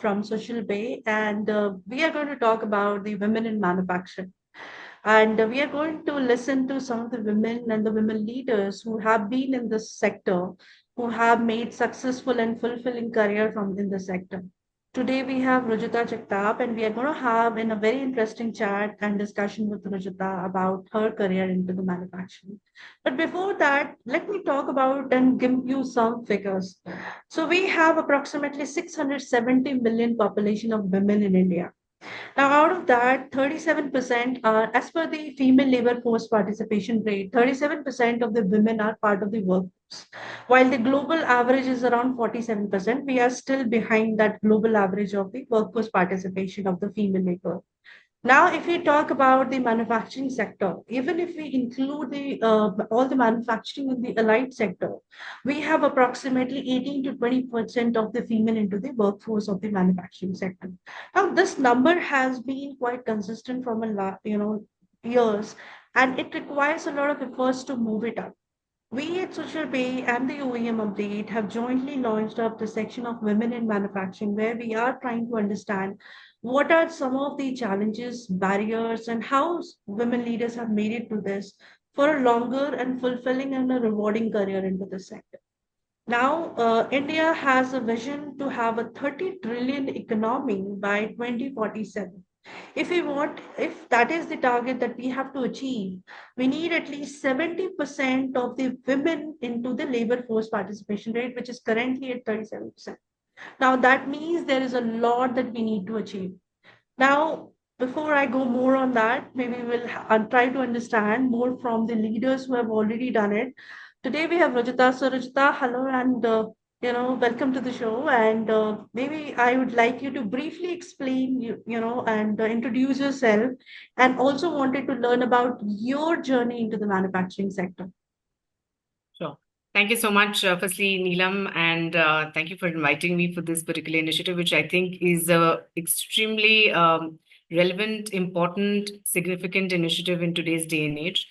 from Social Bay, and we are going to talk about the women in manufacturing. And we are going to listen to some of the women and the women leaders who have been in this sector, who have made successful and fulfilling career from in the sector. Today we have Rujuta Jagtap, and we are going to have in a very interesting chat and discussion with Rujuta about her career into the manufacturing. But before that, let me talk about and give you some figures. So we have approximately 670 million population of women in India. Now, out of that, 37% are, as per the female labor force participation rate, 37% of the women are part of the workforce. While the global average is around 47%, we are still behind that global average of the workforce participation of the female labor. Now, if we talk about the manufacturing sector, even if we include the all the manufacturing in the allied sector, we have approximately 18 to 20% of the female into the workforce of the manufacturing sector. Now, this number has been quite consistent from years, and it requires a lot of efforts to move it up. We at Social Bay and the OEM Update have jointly launched up the section of Women in Manufacturing, where we are trying to understand what are some of the challenges, barriers, and how women leaders have made it to this for a longer and fulfilling and a rewarding career into this sector. Now, India has a vision to have a 30 trillion economy by 2047. If that is the target that we have to achieve, we need at least 70% of the women into the labor force participation rate, which is currently at 37%. Now, that means there is a lot that we need to achieve. Now, before I go more on that, maybe we'll try to understand more from the leaders who have already done it. Today we have Rajita. So, Rajita, hello, and welcome to the show. And maybe I would like you to briefly explain, and introduce yourself, and also wanted to learn about your journey into the manufacturing sector. Sure. Thank you so much, firstly, Neelam, and thank you for inviting me for this particular initiative, which I think is a extremely relevant, important, significant initiative in today's day and age.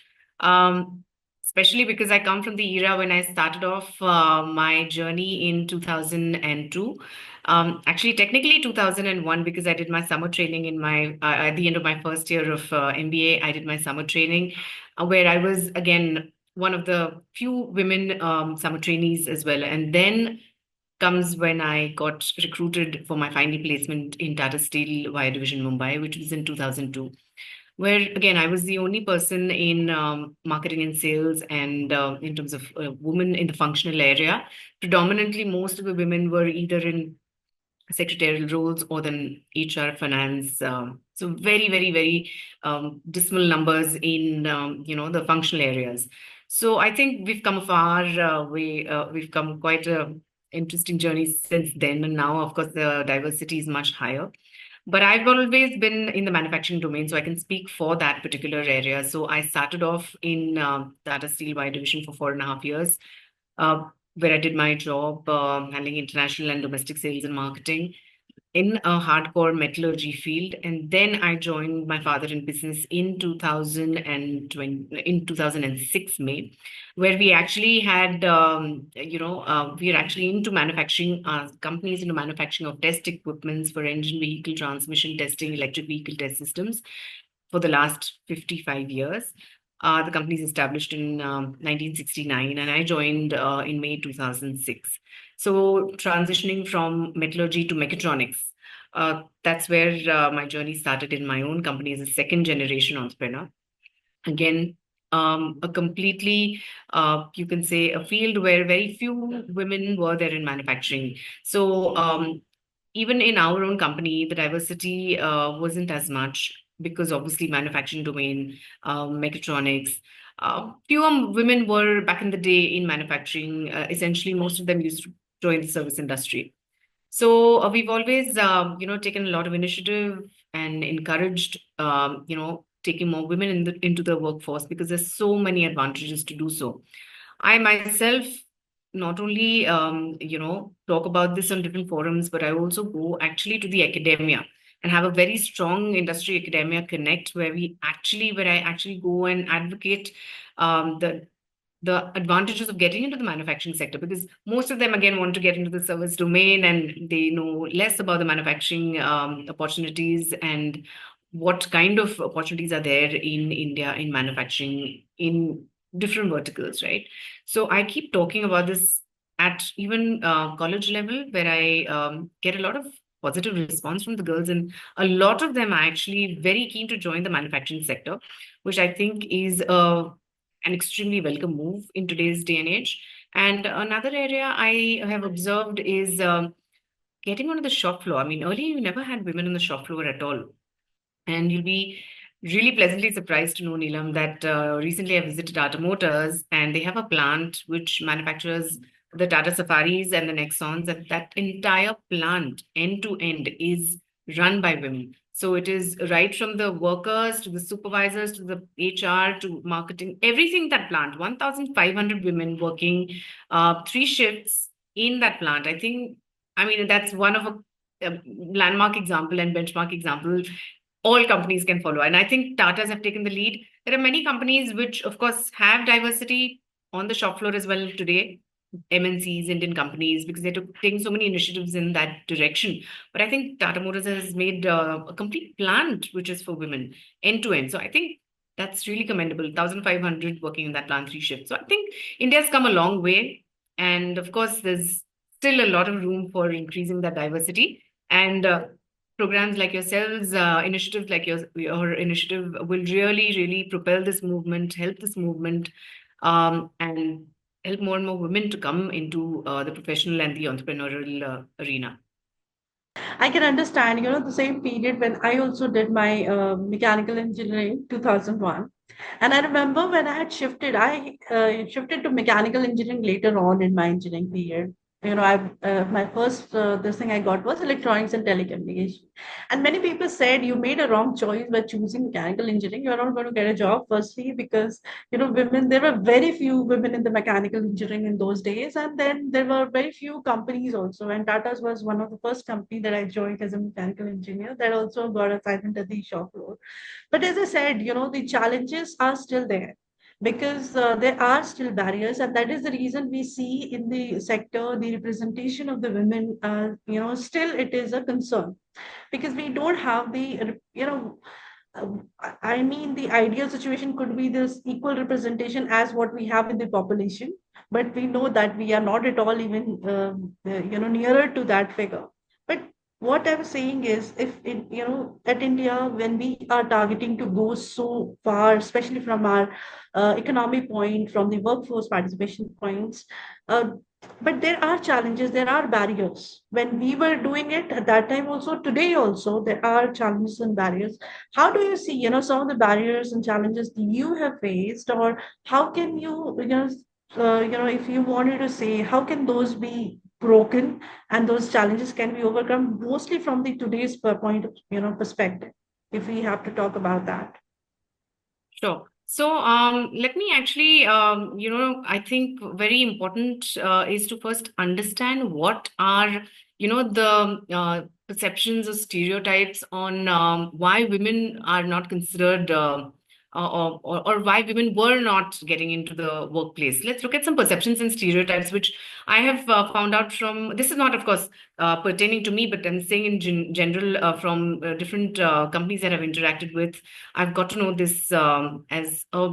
Especially because I come from the era when I started off my journey in 2002. Actually, technically 2001, because I did my summer training in my at the end of my first year of MBA. I did my summer training, where I was again one of the few women summer trainees as well. And then comes when I got recruited for my final placement in Tata Steel Wire Division Mumbai, which was in 2002, where again I was the only person in marketing and sales, and in terms of women in the functional area. Predominantly, most of the women were either in secretarial roles or then HR, finance. So very, very, very dismal numbers in the functional areas. So I think we've come a far way. We've come quite a interesting journey since then, and now, of course, the diversity is much higher. But I've always been in the manufacturing domain, so I can speak for that particular area. So I started off in Tata Steel Wire Division for 4.5 years, where I did my job handling international and domestic sales and marketing in a hardcore metallurgy field. And then I joined my father in business in 2006 May, where we actually had, we are actually into manufacturing, companies into manufacturing of test equipments for engine vehicle transmission testing, electric vehicle test systems for the last 55 years. The company is established in 1969, and I joined in May 2006. So transitioning from metallurgy to mechatronics, that's where my journey started in my own company as a second generation entrepreneur. Again, a completely, you can say, a field where very few women were there in manufacturing. So even in our own company, the diversity wasn't as much, because obviously manufacturing domain, mechatronics, fewer women were back in the day in manufacturing. Essentially, most of them used to join the service industry. So we've always, taken a lot of initiative and encouraged, taking more women into the workforce, because there's so many advantages to do so. I myself not only, talk about this on different forums, but I also go actually to the academia and have a very strong industry academia connect, where I actually go and advocate the advantages of getting into the manufacturing sector, because most of them again want to get into the service domain and they know less about the manufacturing opportunities and what kind of opportunities are there in India in manufacturing in different verticals, right? So I keep talking about this at even college level, where I get a lot of positive response from the girls, and a lot of them are actually very keen to join the manufacturing sector, which I think is an extremely welcome move in today's day and age. And another area I have observed is getting onto the shop floor. I mean, earlier you never had women on the shop floor at all. And you'll be really pleasantly surprised to know, Neelam, that recently I visited Tata Motors and they have a plant which manufactures the Tata Safaris and the Nexons. And that entire plant, end to end, is run by women. So it is right from the workers to the supervisors to the HR to marketing, everything that plant, 1,500 women working 3 shifts in that plant. I mean, that's one of a landmark example and benchmark example all companies can follow. And I think Tatas have taken the lead. There are many companies which, of course, have diversity on the shop floor as well today. MNCs, Indian companies, because they're taking so many initiatives in that direction. But I think Tata Motors has made a complete plant which is for women, end to end. So I think that's really commendable. 1,500 working in that plant 3 shifts. So I think India's come a long way. And of course, there's still a lot of room for increasing that diversity. And programs like yourselves, initiatives like your initiative will really, really propel this movement, help this movement, and help more and more women to come into the professional and the entrepreneurial arena. I can understand, the same period when I also did my mechanical engineering, 2001. And I remember when I shifted to mechanical engineering later on in my engineering period. My first this thing I got was electronics and telecommunication. And many people said you made a wrong choice by choosing mechanical engineering. You're not going to get a job, firstly, because women, there were very few women in the mechanical engineering in those days, and then there were very few companies also, and Tata's was one of the first company that I joined as a mechanical engineer that also got assignment at the shop floor. But as I said, the challenges are still there, because there are still barriers, and that is the reason we see in the sector the representation of the women, still it is a concern, because we don't have the I mean, the ideal situation could be this equal representation as what we have in the population, but we know that we are not at all even, nearer to that figure. But what I'm saying is, if in, at India, when we are targeting to go so far, especially from our economic point, from the workforce participation points, uh, but there are challenges, there are barriers. When we were doing it at that time, also today, also there are challenges and barriers. How do you see, some of the barriers and challenges you have faced, or how can you, if you wanted to say, how can those be broken and those challenges can be overcome, mostly from the today's point of, perspective, if we have to talk about that? Sure. So let me actually, I think very important is to first understand what are, the perceptions or stereotypes on why women are not considered, or why women were not getting into the workplace. Let's look at some perceptions and stereotypes, which I have found out from, this is not, of course, pertaining to me, but I'm saying in general from different companies that I've interacted with. I've got to know this as a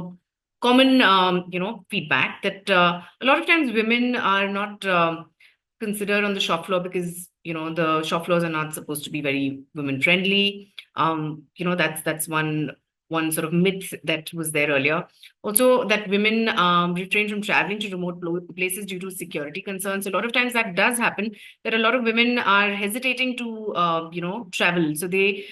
common, feedback that a lot of times women are not considered on the shop floor because the shop floors are not supposed to be very women friendly. That's one sort of myth that was there earlier. Also, that women refrain from traveling to remote places due to security concerns. A lot of times that does happen. That a lot of women are hesitating to travel, so they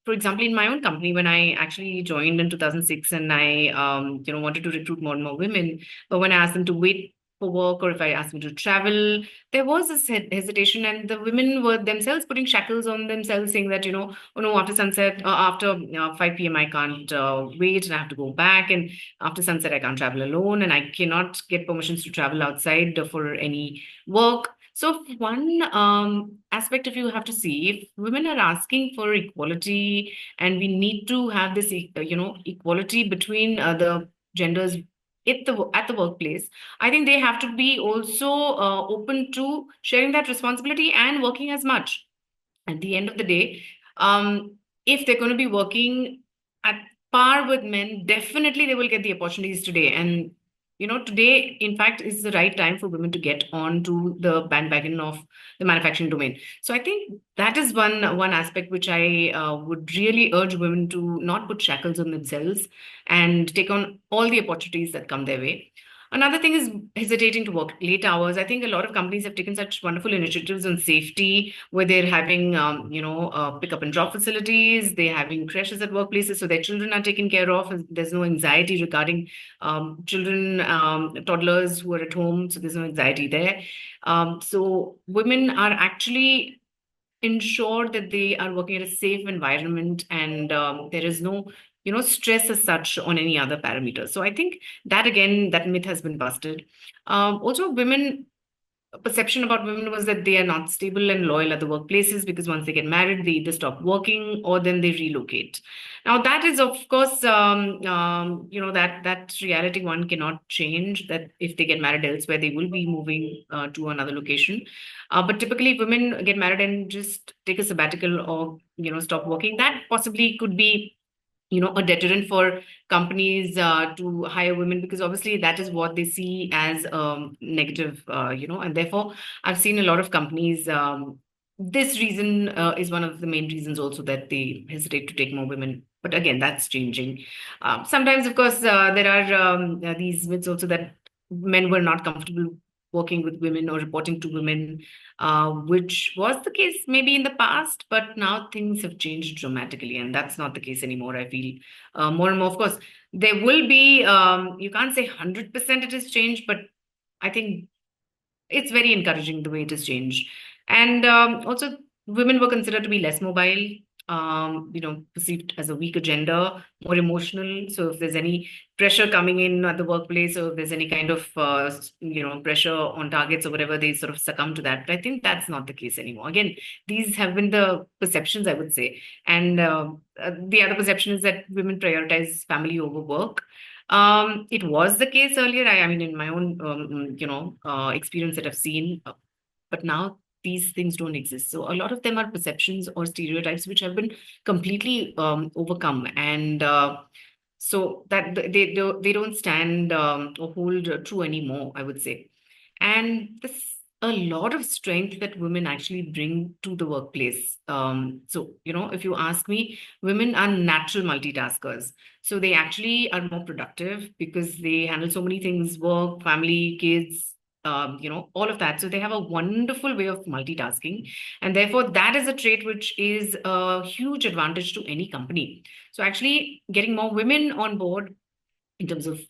for example, in my own company, when I actually joined in 2006 and I, wanted to recruit more and more women, but when I asked them to wait for work or if I asked them to travel, there was this hesitation and the women were themselves putting shackles on themselves saying that, oh no, after sunset, after 5 p.m. I can't wait and I have to go back. And after sunset, I can't travel alone and I cannot get permissions to travel outside for any work. So one aspect, if you have to see, if women are asking for equality and we need to have this, equality between the genders, at the workplace, I think they have to be also open to sharing that responsibility and working as much. At the end of the day, if they're going to be working at par with men, definitely they will get the opportunities today. And today, in fact, is the right time for women to get on to the bandwagon of the manufacturing domain. So I think that is one aspect which I would really urge women to not put shackles on themselves and take on all the opportunities that come their way. Another thing is hesitating to work late hours. I think a lot of companies have taken such wonderful initiatives on safety, where they're having, pick up and drop facilities. They're having crashes at workplaces, so their children are taken care of. And there's no anxiety regarding children, toddlers who are at home. So there's no anxiety there. So women are actually ensure that they are working in a safe environment, and there is no stress as such on any other parameters. So I think that again, that myth has been busted. Also, women perception about women was that they are not stable and loyal at the workplaces, because once they get married, they either stop working or then they relocate. Now, that is, of course, that reality one cannot change. That if they get married elsewhere, they will be moving to another location. But typically, women get married and just take a sabbatical or stop working. That possibly could be a deterrent for companies to hire women, because obviously that is what they see as negative, and therefore I've seen a lot of companies, this reason is one of the main reasons also that they hesitate to take more women. But again, that's changing. Sometimes, of course, there are these myths also that men were not comfortable working with women or reporting to women, which was the case maybe in the past, but now things have changed dramatically, and that's not the case anymore. I feel more and more, of course, there will be, you can't say 100% it has changed, but I think it's very encouraging the way it has changed. And also, women were considered to be less mobile, perceived as a weaker gender, more emotional. So if there's any pressure coming in at the workplace, or if there's any kind of, pressure on targets or whatever, they sort of succumb to that. But I think that's not the case anymore. Again, these have been the perceptions, I would say. And the other perception is that women prioritize family over work. It was the case earlier. I mean, in my own, experience that I've seen, but now these things don't exist. So a lot of them are perceptions or stereotypes which have been completely overcome, and so that they don't stand or hold true anymore, I would say. And this a lot of strength that women actually bring to the workplace. So if you ask me, women are natural multitaskers. So they actually are more productive because they handle so many things: work, family, kids, all of that. So they have a wonderful way of multitasking. And therefore, that is a trait which is a huge advantage to any company. So actually, getting more women on board in terms of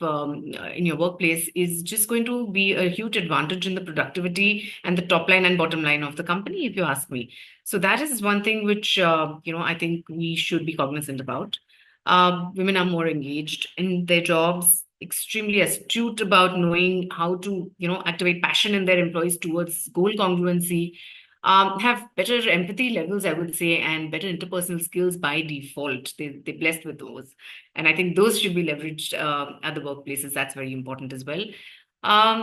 in your workplace is just going to be a huge advantage in the productivity and the top line and bottom line of the company, if you ask me. So that is one thing which I think we should be cognizant about. Women are more engaged in their jobs, extremely astute about knowing how to activate passion in their employees towards goal congruency, have better empathy levels, I would say, and better interpersonal skills by default. They're blessed with those. And I think those should be leveraged at the workplaces. That's very important as well.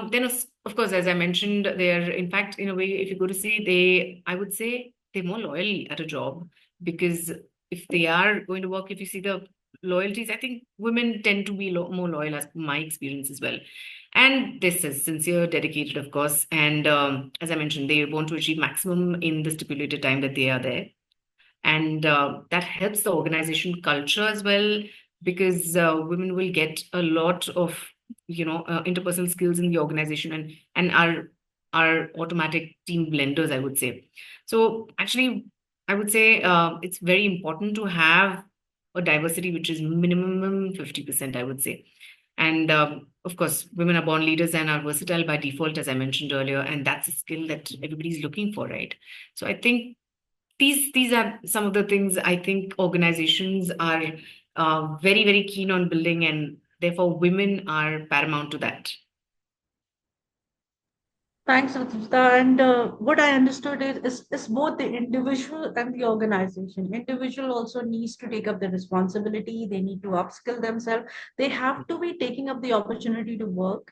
Then, of course, as I mentioned, they're, in fact, in a way, if you go to see, I would say they're more loyal at a job, because if they are going to work, if you see the loyalties, I think women tend to be more loyal, as my experience as well. And this is sincere, dedicated, of course. And as I mentioned, they want to achieve maximum in the stipulated time that they are there. And that helps the organization culture as well, because women will get a lot of interpersonal skills in the organization, and are automatic team blenders, I would say. So actually, I would say it's very important to have a diversity which is minimum 50%, I would say. And of course, women are born leaders and are versatile by default, as I mentioned earlier, and that's a skill that everybody's looking for, right? So I think these are some of the things I think organizations are very, very keen on building, and therefore women are paramount to that. Thanks, Rujuta. And what I understood is both the individual and the organization. Individual also needs to take up the responsibility. They need to upskill themselves. They have to be taking up the opportunity to work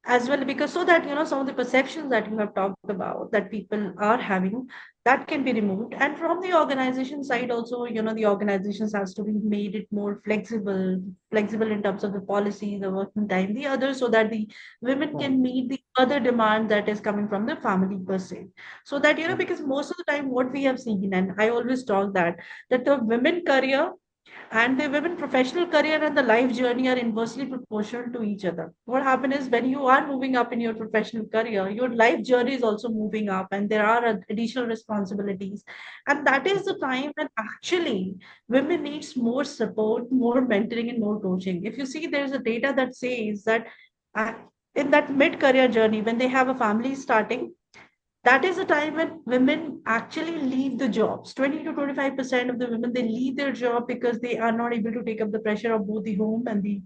as well, because so that some of the perceptions that you have talked about that people are having, that can be removed. And from the organization side also, the organizations has to be made it more flexible in terms of the policy, the working time, the other, so that the women Right. can meet the other demand that is coming from the family per se. So that Right. because most of the time what we have seen, and I always talk that the women career and the women professional career and the life journey are inversely proportional to each other. What happens is when you are moving up in your professional career, your life journey is also moving up, and there are additional responsibilities. And that is the time when actually women needs more support, more mentoring, and more coaching. If you see, there's a data that says that uh, in that mid-career journey, when they have a family starting, that is a time when women actually leave the jobs. 20 to 25% of the women, they leave their job because they are not able to take up the pressure of both the home and the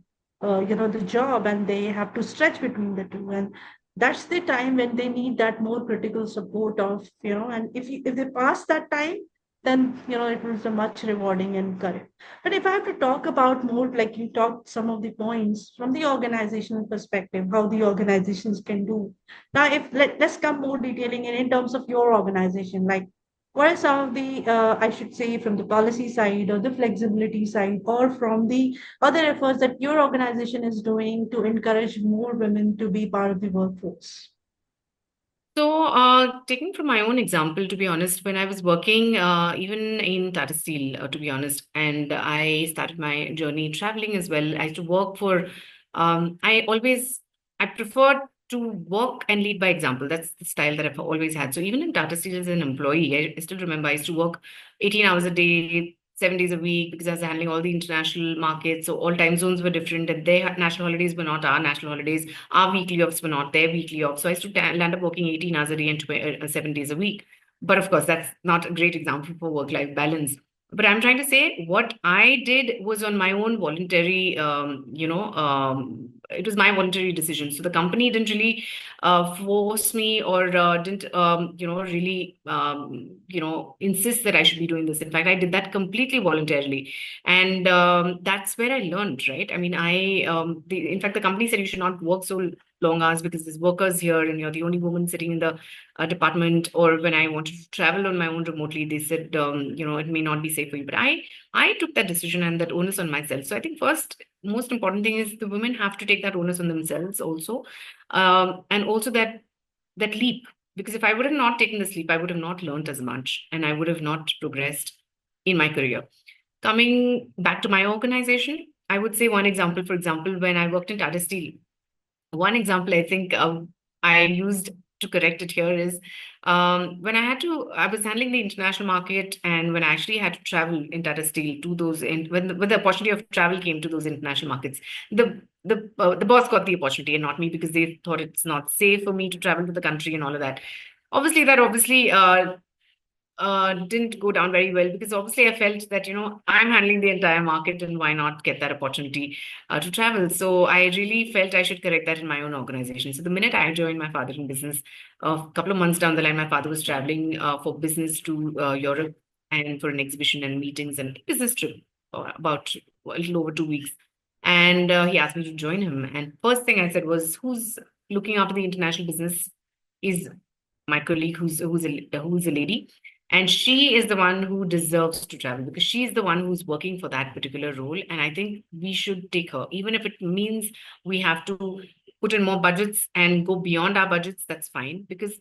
job, and they have to stretch between the two. And that's the time when they need that more critical support of, and if they pass that time, then it was a much rewarding and correct. But if I have to talk about more, like you talked some of the points from the organizational perspective, how the organizations can do. Now, if let's come more detailing in terms of your organization, like what are some of the, I should say, from the policy side or the flexibility side, or from the other efforts that your organization is doing to encourage more women to be part of the workforce? So, taking from my own example, to be honest, when I was working, even in Tata Steel, to be honest, and I started my journey traveling as well. I used to work for, I always, I preferred to work and lead by example. That's the style that I've always had. So, even in Tata Steel as an employee, I still remember I used to work 18 hours a day, 7 days a week, because I was handling all the international markets. So, all time zones were different, and their national holidays were not our national holidays. Our weekly offs were not their weekly off. So I used to land up working 18 hours a day and 7 days a week. But of course, that's not a great example for work life balance. But I'm trying to say what I did was on my own voluntary, it was my voluntary decision. So the company didn't really force me or didn't, really, insist that I should be doing this. In fact, I did that completely voluntarily. And that's where I learned, right? I mean, in fact, the company said you should not work so long hours because there's workers here and you're the only woman sitting in the department. Or when I wanted to travel on my own remotely, they said, it may not be safe for you. But I took that decision and that onus on myself. So I think first, most important thing is the women have to take that onus on themselves also. And also that leap. Because if I would have not taken this leap, I would have not learned as much and I would have not progressed in my career. Coming back to my organization, I would say one example, for example, when I worked in Tata Steel, one example I think I used to correct it here is I was handling the international market, and when I actually had to travel in Tata Steel to those, when the opportunity of travel came to those international markets, the boss got the opportunity and not me because they thought it's not safe for me to travel to the country and all of that. Obviously, that didn't go down very well because obviously I felt that, I'm handling the entire market and why not get that opportunity to travel. So I really felt I should correct that in my own organization. So the minute I joined my father in business, a couple of months down the line, my father was traveling for business to Europe and for an exhibition and meetings and business trip about a little over 2 weeks. And he asked me to join him. And first thing I said was, who's looking after the international business is my colleague who's a lady, and she is the one who deserves to travel because she's the one who's working for that particular role. And I think we should take her, even if it means we have to put in more budgets and go beyond our budgets. That's fine because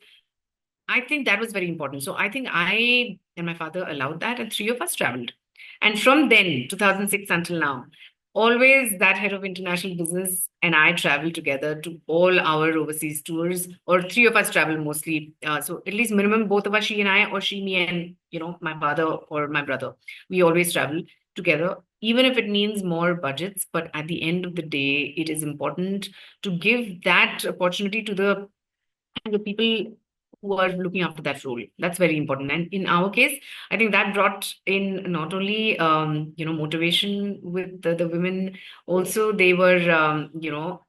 I think that was very important. So I think I and my father allowed that, and three of us traveled. And from then, 2006 until now, always that head of international business and I travel together to all our overseas tours, or three of us travel mostly. So at least minimum, both of us, she and I, or she, me, and my father or my brother, we always travel together, even if it means more budgets. But at the end of the day, it is important to give that opportunity to the people who are looking after that role. That's very important. And in our case, I think that brought in not only motivation with the women, also they were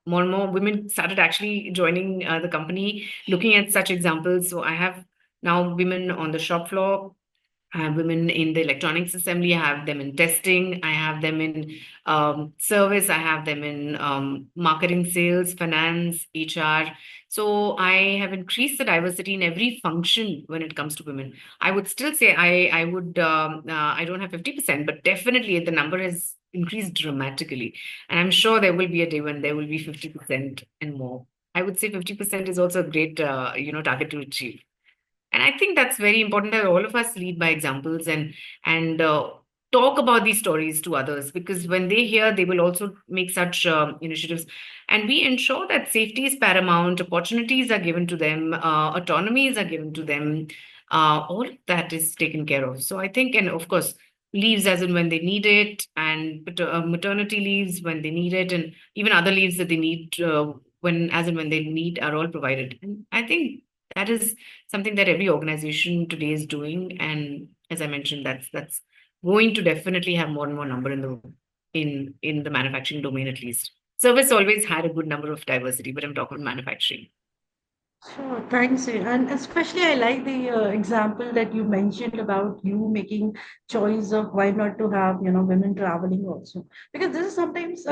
more and more women started actually joining the company, looking at such examples. So I have now women on the shop floor. I have women in the electronics assembly. I have them in testing. I have them in service. I have them in marketing, sales, finance, HR. So I have increased the diversity in every function when it comes to women. I would still say I don't have 50%, but definitely the number has increased dramatically. And I'm sure there will be a day when there will be 50% and more. I would say 50% is also a great target to achieve. And I think that's very important that all of us lead by examples and talk about these stories to others, because when they hear, they will also make such initiatives. And we ensure that safety is paramount, opportunities are given to them, autonomies are given to them, all of that is taken care of. So I think, and of course, leaves as in when they need it, and maternity leaves when they need it, and even other leaves that they need when as and when they need are all provided. And I think that is something that every organization today is doing. And as I mentioned, that's going to definitely have more and more number in the manufacturing domain at least. Service always had a good number of diversity, but I'm talking manufacturing. Sure, thanks. And especially I like the example that you mentioned about you making choice of why not to have, women traveling also. Because this is sometimes,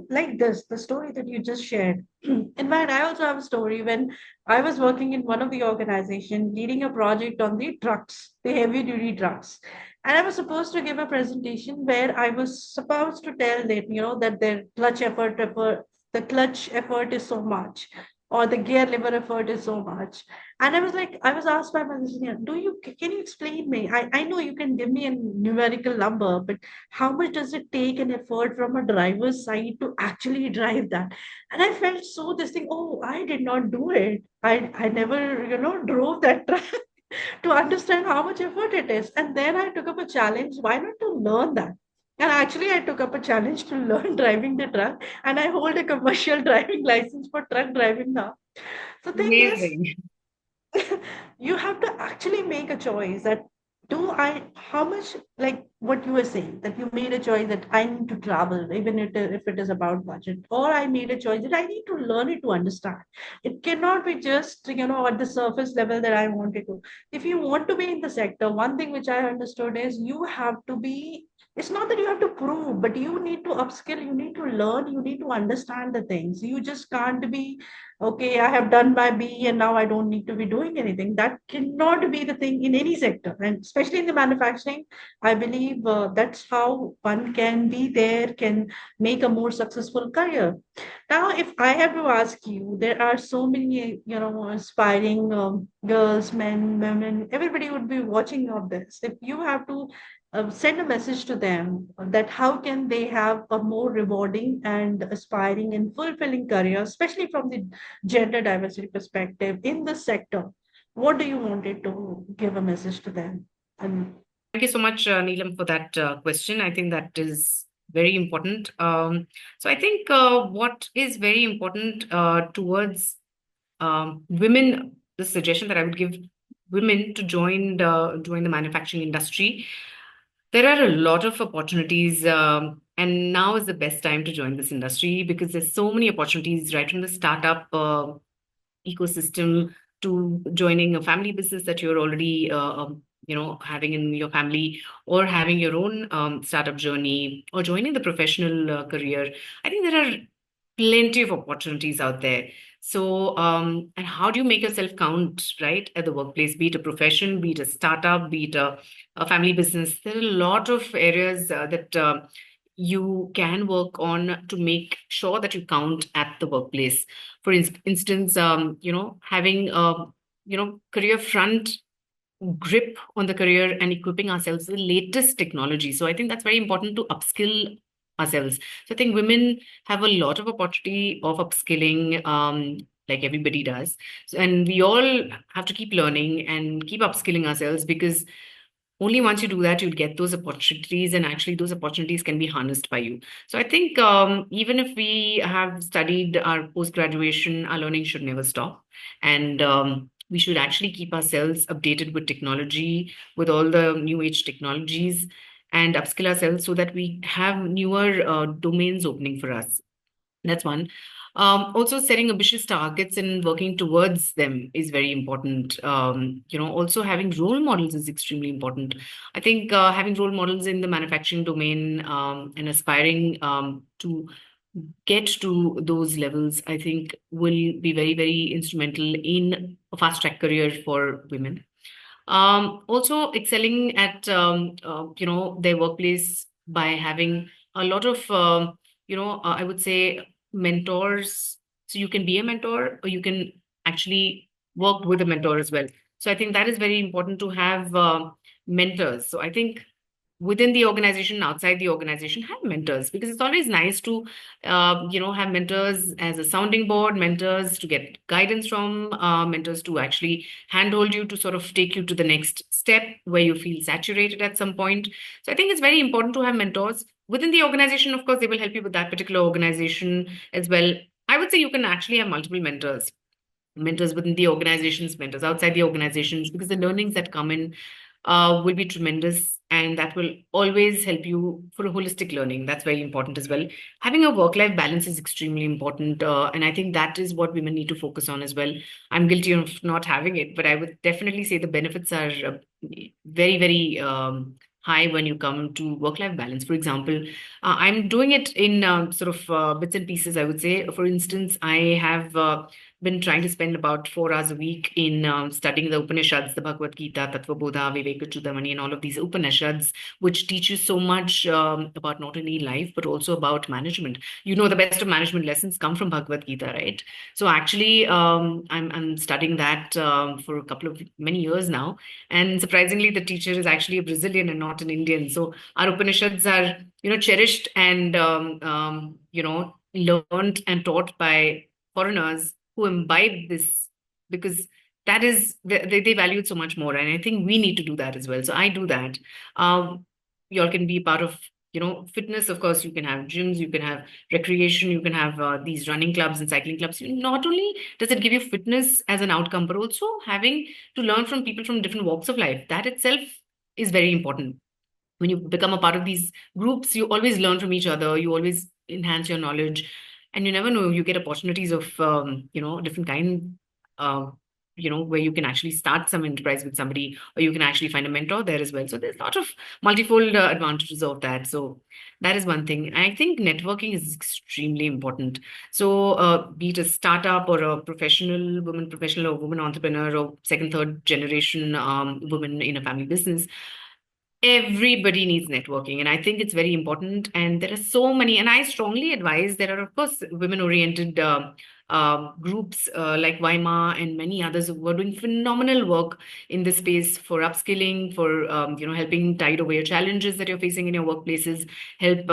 like this, the story that you just shared. In fact, I also have a story when I was working in one of the organization leading a project on the trucks, the heavy duty trucks. And I was supposed to give a presentation where I was supposed to tell them, that their the clutch effort is so much, or the gear lever effort is so much. And I was asked by my engineer, can you explain me? I know you can give me a numerical number, but how much does it take an effort from a driver's side to actually drive that? And I felt so this thing, oh, I did not do it. I never, drove that truck to understand how much effort it is. And then I took up a challenge. Why not to learn that? And actually, I took up a challenge to learn driving the truck, and I hold a commercial driving license for truck driving now. The thing is, Amazing. you have to actually make a choice that how much, like what you were saying, that you made a choice that I need to travel, even if it is about budget, or I made a choice that I need to learn it to understand. It cannot be just, at the surface level that I wanted to. If you want to be in the sector, one thing which I understood is you have to be, it's not that you have to prove, but you need to upskill, you need to learn, you need to understand the things. You just can't be, okay, I have done my B and now I don't need to be doing anything. That cannot be the thing in any sector. And especially in the manufacturing, I believe that's how one can be there, can make a more successful career. Now, if I have to ask you, there are so many, aspiring girls, men, women, everybody would be watching of this. If you have to send a message to them that how can they have a more rewarding and aspiring and fulfilling career, especially from the gender diversity perspective in the sector, what do you want it to give a message to them? And Thank you so much, Neelam, for that question. I think that is very important. So I think what is very important towards women, the suggestion that I would give women to join the manufacturing industry. There are a lot of opportunities, and now is the best time to join this industry because there's so many opportunities right from the startup ecosystem to joining a family business that you're already having in your family, or having your own startup journey, or joining the professional career. I think there are plenty of opportunities out there. So and how do you make yourself count, right, at the workplace, be it a profession, be it a startup, be it a family business? There are a lot of areas that you can work on to make sure that you count at the workplace. For instance, having a career front grip on the career and equipping ourselves with the latest technology. So I think that's very important to upskill ourselves. So I think women have a lot of opportunity of upskilling, like everybody does. So, and we all have to keep learning and keep upskilling ourselves, because only once you do that, you'll get those opportunities, and actually those opportunities can be harnessed by you. So I think even if we have studied our post graduation, our learning should never stop. And We should actually keep ourselves updated with technology, with all the new age technologies, and upskill ourselves so that we have newer domains opening for us. That's one. Also, setting ambitious targets and working towards them is very important. Also having role models is extremely important. I think having role models in the manufacturing domain and aspiring to get to those levels, I think will be very, very instrumental in a fast track career for women. Also excelling at their workplace by having a lot of I would say mentors. So you can be a mentor, or you can actually work with a mentor as well. So I think that is very important to have mentors. So I think within the organization, outside the organization, have mentors, because it's always nice to have mentors as a sounding board, mentors to get guidance from, mentors to actually handhold you to sort of take you to the next step where you feel saturated at some point. So I think it's very important to have mentors within the organization. Of course, they will help you with that particular organization as well. I would say you can actually have multiple mentors within the organizations, mentors outside the organizations, because the learnings that come in will be tremendous, and that will always help you for a holistic learning. That's very important as well. Having a work life balance is extremely important, and I think that is what women need to focus on as well. I'm guilty of not having it, but I would definitely say the benefits are very, very high when you come to work life balance. For example, I'm doing it in sort of bits and pieces, I would say. For instance, I have been trying to spend about 4 hours a week in studying the Upanishads, the Bhagavad Gita, Tattva Bodha, Vivekachudamani, and all of these Upanishads, which teach you so much about not only life, but also about management. You know, the best of management lessons come from Bhagavad Gita, right? So actually, I'm studying that for a couple of many years now. And surprisingly, the teacher is actually a Brazilian and not an Indian. So our Upanishads are, cherished and, learned and taught by foreigners who imbibe this, because that is they value it so much more, and I think we need to do that as well. So I do that. You all can be part of fitness. Of course, you can have gyms, you can have recreation, you can have these running clubs and cycling clubs. Not only does it give you fitness as an outcome, but also having to learn from people from different walks of life, that itself is very important. When you become a part of these groups, you always learn from each other, you always enhance your knowledge, and you never know, you get opportunities of different kind, uh, where you can actually start some enterprise with somebody, or you can actually find a mentor there as well. So there's a lot of multifold advantages of that. So that is one thing. I think networking is extremely important. So be it a startup or a woman professional or woman entrepreneur, or second third generation woman in a family business, everybody needs networking, and I think it's very important. And there are so many, and I strongly advise, there are of course women oriented groups like WIMA and many others who are doing phenomenal work in this space for upskilling, for helping tide over your challenges that you're facing in your workplaces, help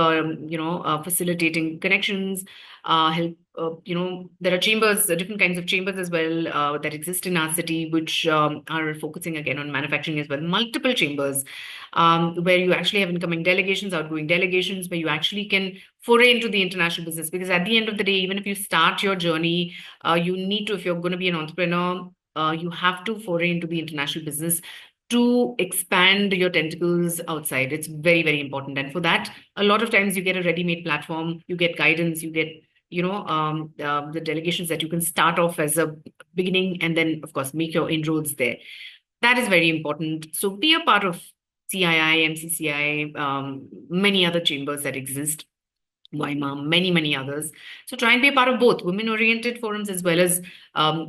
facilitating connections, help there are chambers, different kinds of chambers as well that exist in our city, which are focusing again on manufacturing as well. Multiple chambers where you actually have incoming delegations, outgoing delegations, where you actually can foray into the international business. Because at the end of the day, even if you start your journey, you need to, if you're going to be an entrepreneur, you have to foray into the international business to expand your tentacles outside. It's very, very important. And for that, a lot of times you get a ready-made platform, you get guidance, you get the delegations that you can start off as a beginning, and then of course make your inroads there. That is very important. So be a part of CII, MCCI, many other chambers that exist, WIMA, many, many others. So try and be a part of both women-oriented forums as well as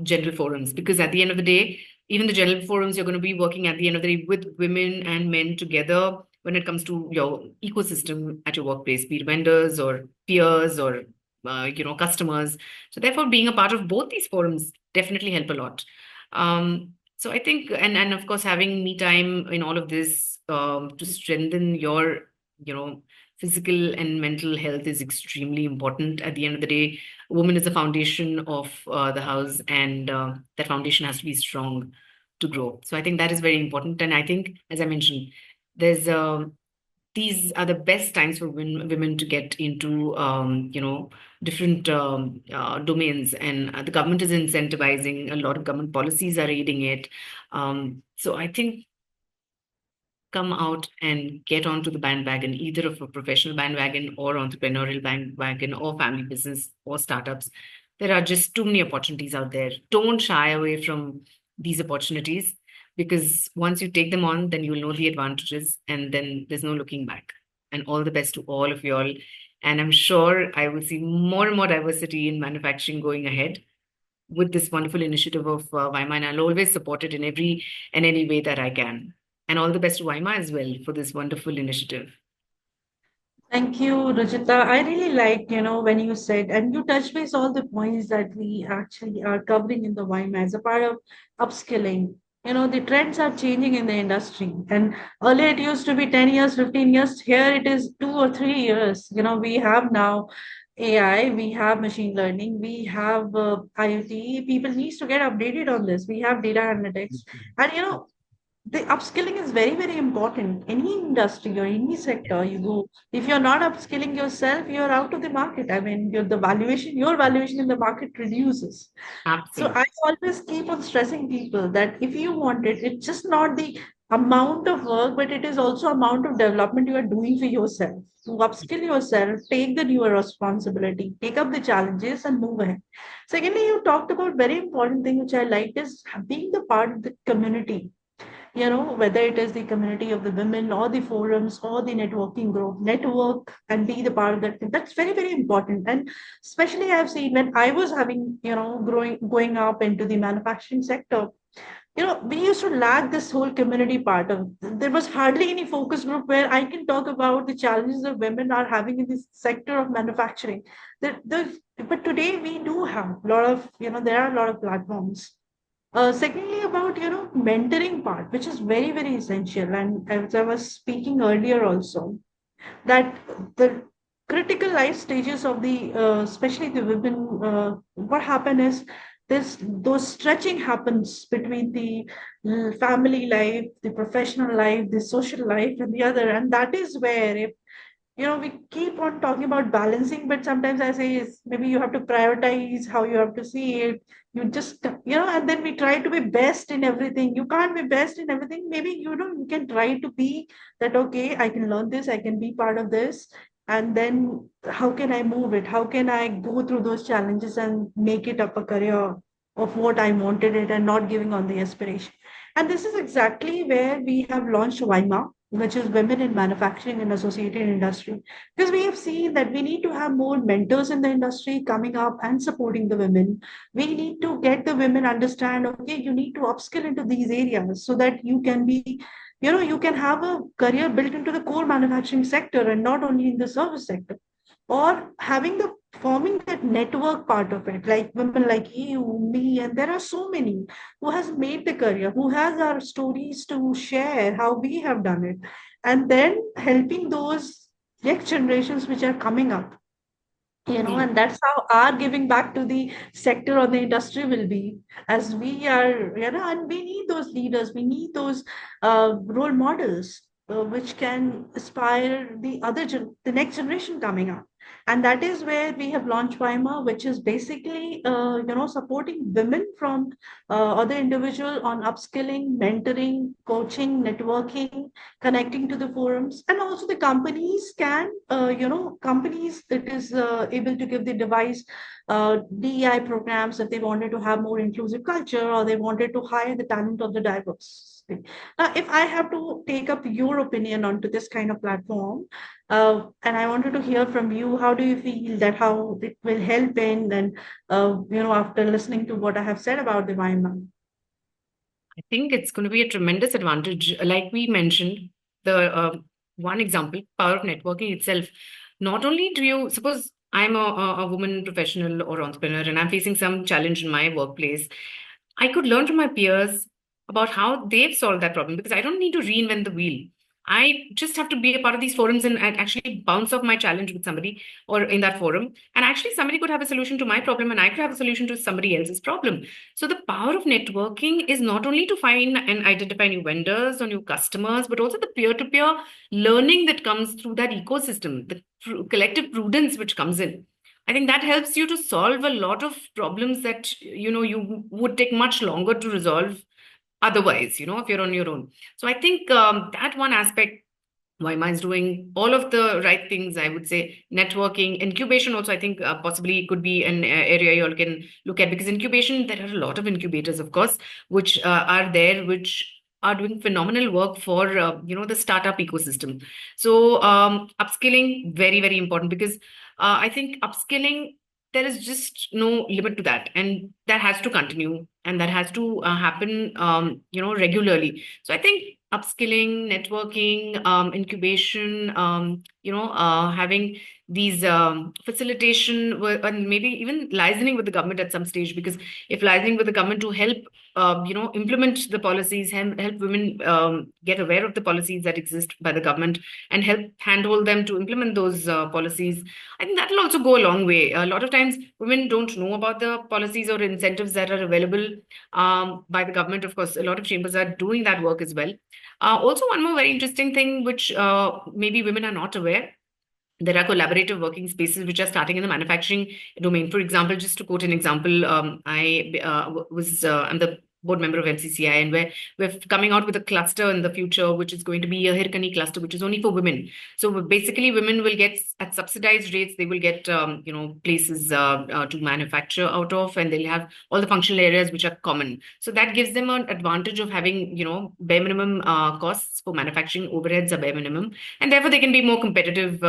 general forums, because at the end of the day, even the general forums, you're going to be working at the end of the day with women and men together when it comes to your ecosystem at your workplace, be it vendors or peers or customers. So therefore, being a part of both these forums definitely help a lot. So I think, and of course, having me time in all of this to strengthen your, physical and mental health is extremely important. At the end of the day, a woman is the foundation of the house, and that foundation has to be strong to grow. So I think that is very important. And I think, as I mentioned, there's these are the best times for women to get into, different domains, and the government is incentivizing. A lot of government policies are aiding it. So I think come out and get onto the bandwagon, either of a professional bandwagon or entrepreneurial bandwagon or family business or startups. There are just too many opportunities out there. Don't shy away from these opportunities, because once you take them on, then you'll know the advantages, and then there's no looking back. And all the best to all of you all. And I'm sure I will see more and more diversity in manufacturing going ahead with this wonderful initiative of WIMA, and I'll always support it in every and any way that I can. And all the best to WIMA as well for this wonderful initiative. Thank you, Rujuta. I really like, when you said, and you touched base all the points that we actually are covering in the WIMA as a part of upskilling. The trends are changing in the industry. And earlier it used to be 10 years, 15 years. Here it is 2 or 3 years. We have now AI, we have machine learning, we have IoT. People needs to get updated on this. We have data analytics. And, the upskilling is very, very important. Any industry or any sector you go, if you're not upskilling yourself, you're out of the market. I mean, your valuation in the market reduces. So Absolutely. I always keep on stressing people that if you want it, it's just not the amount of work, but it is also amount of development you are doing for yourself. To upskill yourself, take the newer responsibility, take up the challenges and move ahead. Secondly, you talked about very important thing which I liked is being the part of the community, whether it is the community of the women or the forums or the networking group, network and be the part of that. That's very, very important. And especially I've seen when I was having, going up into the manufacturing sector, we used to lack this whole community part of, there was hardly any focus group where I can talk about the challenges that women are having in this sector of manufacturing. But today we do have a lot of, there are a lot of platforms. Secondly, about mentoring part, which is very, very essential, and as I was speaking earlier also, that the critical life stages of the especially the women, what happen is this those stretching happens between the family life, the professional life, the social life, and the other, and that is where if we keep on talking about balancing, but sometimes I say is maybe you have to prioritize how you have to see it. You just, and then we try to be best in everything. You can't be best in everything. Maybe, you can try to be that, okay, I can learn this, I can be part of this. And then how can I move it? How can I go through those challenges and make it up a career of what I wanted it and not giving on the aspiration? And this is exactly where we have launched WIMA, which is Women in Manufacturing and Associated Industry. Because we have seen that we need to have more mentors in the industry coming up and supporting the women. We need to get the women understand, okay, you need to upskill into these areas so that you can be, you can have a career built into the core manufacturing sector and not only in the service sector. Or having the forming that network part of it, like women like you, me, and there are so many who has made the career, who has our stories to share how we have done it, and then helping those next generations which are coming up, Mm. and that's how our giving back to the sector or the industry will be, as we are, and we need those leaders, we need those role models, which can inspire the next generation coming up. And that is where we have launched WIMA, which is basically, supporting women from other individual on upskilling, mentoring, coaching, networking, connecting to the forums, and also the companies can, companies that is able to give the device DEI programs if they wanted to have more inclusive culture or they wanted to hire the talent of the diverse. Now, if I have to take up your opinion onto this kind of platform, and I wanted to hear from you, how do you feel that how it will help in, and after listening to what I have said about the environment? I think it's going to be a tremendous advantage. Like we mentioned, the one example, power of networking itself. Not only do you suppose I'm a woman professional or entrepreneur and I'm facing some challenge in my workplace, I could learn from my peers about how they've solved that problem, because I don't need to reinvent the wheel. I just have to be a part of these forums and actually bounce off my challenge with somebody or in that forum. And actually, somebody could have a solution to my problem, and I could have a solution to somebody else's problem. So, the power of networking is not only to find and identify new vendors or new customers, but also the peer to peer learning that comes through that ecosystem, the collective prudence which comes in. I think that helps you to solve a lot of problems that you would take much longer to resolve otherwise, if you're on your own. So I think that one aspect, WIMA is doing all of the right things, I would say. Networking, incubation also, I think possibly could be an area you all can look at, because incubation, there are a lot of incubators, of course, which are there, which are doing phenomenal work for, the startup ecosystem. So upskilling, very, very important, because I think upskilling, there is just no limit to that. And that has to continue, and that has to happen, regularly. So I think upskilling, networking, incubation, having these facilitation and maybe even liaising with the government at some stage. Because if liaising with the government to help, implement the policies, help women get aware of the policies that exist by the government, and help handhold them to implement those policies, I think that will also go a long way. A lot of times, women don't know about the policies or incentives that are available by the government. Of course, a lot of chambers are doing that work as well. Also, one more very interesting thing, which maybe women are not aware, there are collaborative working spaces which are starting in the manufacturing domain. For example, just to quote an example, I'm the board member of MCCI, and we're coming out with a cluster in the future, which is going to be a Hirkani cluster, which is only for women. So basically, women will get at subsidized rates. They will get places to manufacture out of, and they'll have all the functional areas which are common. So that gives them an advantage of having bare minimum costs for manufacturing. Overheads are bare minimum, and therefore they can be more competitive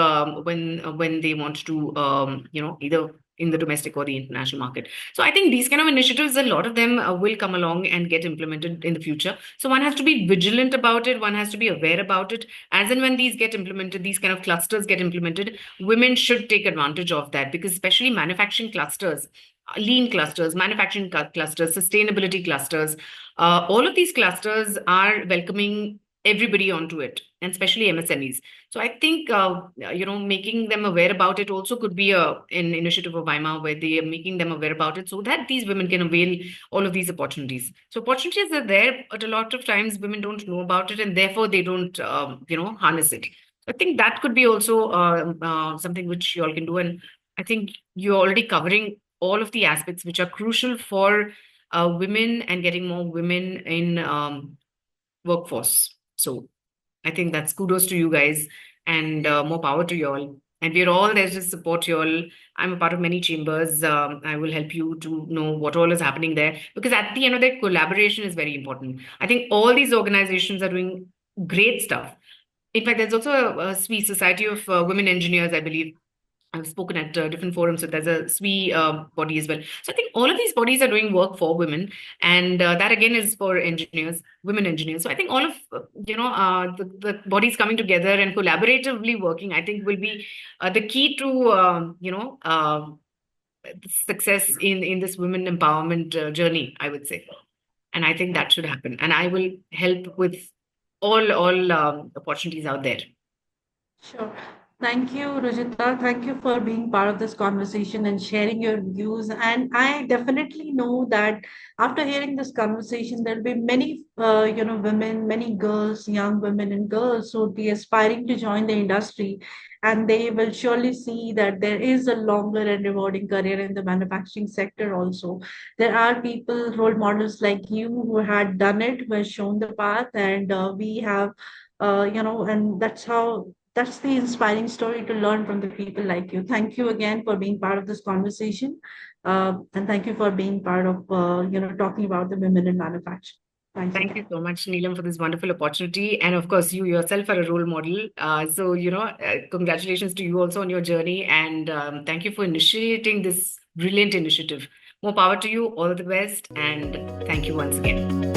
when they want to either in the domestic or the international market. So I think these kind of initiatives, a lot of them will come along and get implemented in the future. So one has to be vigilant about it, one has to be aware about it. As and when these get implemented, these kind of clusters get implemented, women should take advantage of that, because especially manufacturing clusters, lean clusters, manufacturing clusters, sustainability clusters, all of these clusters are welcoming everybody onto it, and especially MSMEs. So I think making them aware about it also could be an initiative of WIMA, where they are making them aware about it so that these women can avail all of these opportunities. So opportunities are there, but a lot of times women don't know about it, and therefore they don't harness it. I think that could be also something which you all can do. And I think you're already covering all of the aspects which are crucial for women and getting more women in workforce. So I think that's kudos to you guys, and more power to you all. And we're all there to support you all. I'm a part of many chambers. I will help you to know what all is happening there, because at the end of the day, collaboration is very important. I think all these organizations are doing great stuff. In fact, there's also a Swiss Society of Women Engineers, I believe. I've spoken at different forums, so there's a SWE body as well. So I think all of these bodies are doing work for women, and that again is for engineers, women engineers. So I think all of the bodies coming together and collaboratively working, I think, will be the key to success in this women empowerment journey, I would say. And I think that should happen. And I will help with all opportunities out there. Sure. Thank you, Rujita. Thank you for being part of this conversation and sharing your views. And I definitely know that after hearing this conversation, there'll be many, women, many girls, young women and girls who would be aspiring to join the industry. And they will surely see that there is a longer and rewarding career in the manufacturing sector also. There are people, role models like you who had done it, who has shown the path, and we have and that's the inspiring story to learn from the people like you. Thank you again for being part of this conversation, and thank you for being part of talking about the women in manufacturing. Thanks Thank you again. so much, Neelam, for this wonderful opportunity. And of course, you yourself are a role model. Congratulations to you also on your journey. And thank you for initiating this brilliant initiative. More power to you. All the best. And thank you once again.